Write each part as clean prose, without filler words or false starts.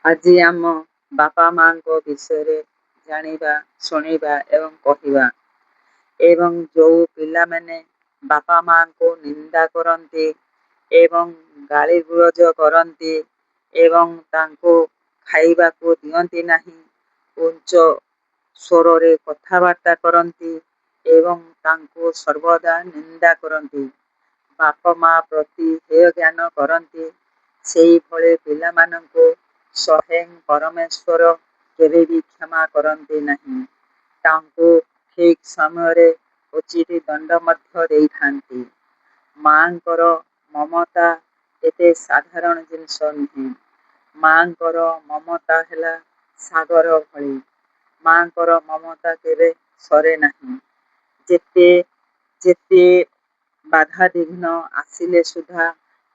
ଆଜି ଆମ ବାପା ମାଙ୍କ ବିଷୟରେ ଜାଣିବା, ଶୁଣିବା ଏବଂ କହିବା। ଏବଂ ଯେଉଁ ପିଲାମାନେ ବାପା ମାଙ୍କୁ ନିନ୍ଦା କରନ୍ତି ଏବଂ ଗାଳିଗୁଲଜ କରନ୍ତି ଏବଂ ତାଙ୍କୁ ଖାଇବାକୁ ଦିଅନ୍ତି ନାହିଁ, ଉଚ୍ଚ ସ୍ୱରରେ କଥାବାର୍ତ୍ତା କରନ୍ତି ଏବଂ ତାଙ୍କୁ ସର୍ବଦା ନିନ୍ଦା କରନ୍ତି, ବାପା ମା ପ୍ରତି ହେୟ ଜ୍ଞାନ କରନ୍ତି, ସେହିଭଳି ପିଲାମାନଙ୍କୁ ସ୍ୱୟଂ ପରମେଶ୍ୱର କେବେ ବି କ୍ଷମା କରନ୍ତି ନାହିଁ। ତାଙ୍କୁ ଠିକ୍ ସମୟରେ ଉଚିତ ଦଣ୍ଡ ମଧ୍ୟ ଦେଇଥାନ୍ତି। ମାଙ୍କର ମମତା ଏତେ ସାଧାରଣ ଜିନିଷ ନୁହେଁ। ମାଙ୍କର ମମତା ହେଲା ସାଗର ଭଳି। ମାଙ୍କର ମମତା କେବେ ସରେ ନାହିଁ। ଯେତେ ଯେତେ ବାଧାବିଘ୍ନ ଆସିଲେ ସୁଦ୍ଧା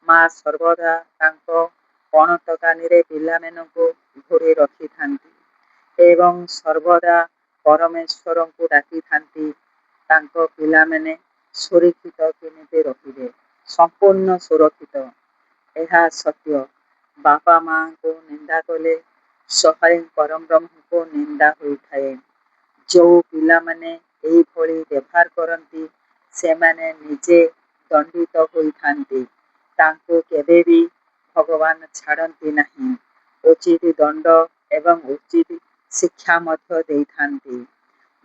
ମା ସର୍ବଦା ତାଙ୍କ ପଣତକାନିରେ ପିଲାମାନଙ୍କୁ ଘୋଡ଼େଇ ରଖିଥାନ୍ତି ଏବଂ ସର୍ବଦା ପରମେଶ୍ୱରଙ୍କୁ ଡାକିଥାନ୍ତି ତାଙ୍କ ପିଲାମାନେ ସୁରକ୍ଷିତ କେମିତି ରହିବେ, ସମ୍ପୂର୍ଣ୍ଣ ସୁରକ୍ଷିତ। ଏହା ସତ୍ୟ। ବାପା ମାଙ୍କୁ ନିନ୍ଦା କଲେ ସ୍ୱୟଂ ପରବ୍ରହ୍ମଙ୍କୁ ନିନ୍ଦା ହୋଇଥାଏ। ଯେଉଁ ପିଲାମାନେ ଏହିଭଳି ବ୍ୟବହାର କରନ୍ତି ସେମାନେ ନିଜେ ଦଣ୍ଡିତ ହୋଇଥାନ୍ତି। ତାଙ୍କୁ କେବେ ବି ଭଗବାନ ଛାଡ଼ନ୍ତି ନାହିଁ। ଉଚିତ ଦଣ୍ଡ ଏବଂ ଉଚିତ ଶିକ୍ଷା ମଧ୍ୟ ଦେଇଥାନ୍ତି।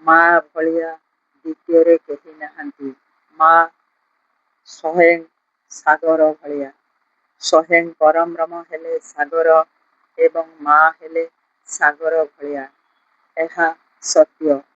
ମା ଭଳିଆ ଦ୍ୱିତୀୟରେ କେହି ନାହାନ୍ତି। ମା ସ୍ୱୟଂ ସାଗର ଭଳିଆ। ସ୍ୱୟଂ ପରବ୍ରହ୍ମ ହେଲେ ସାଗର ଏବଂ ମା ହେଲେ ସାଗର ଭଳିଆ। ଏହା ସତ୍ୟ।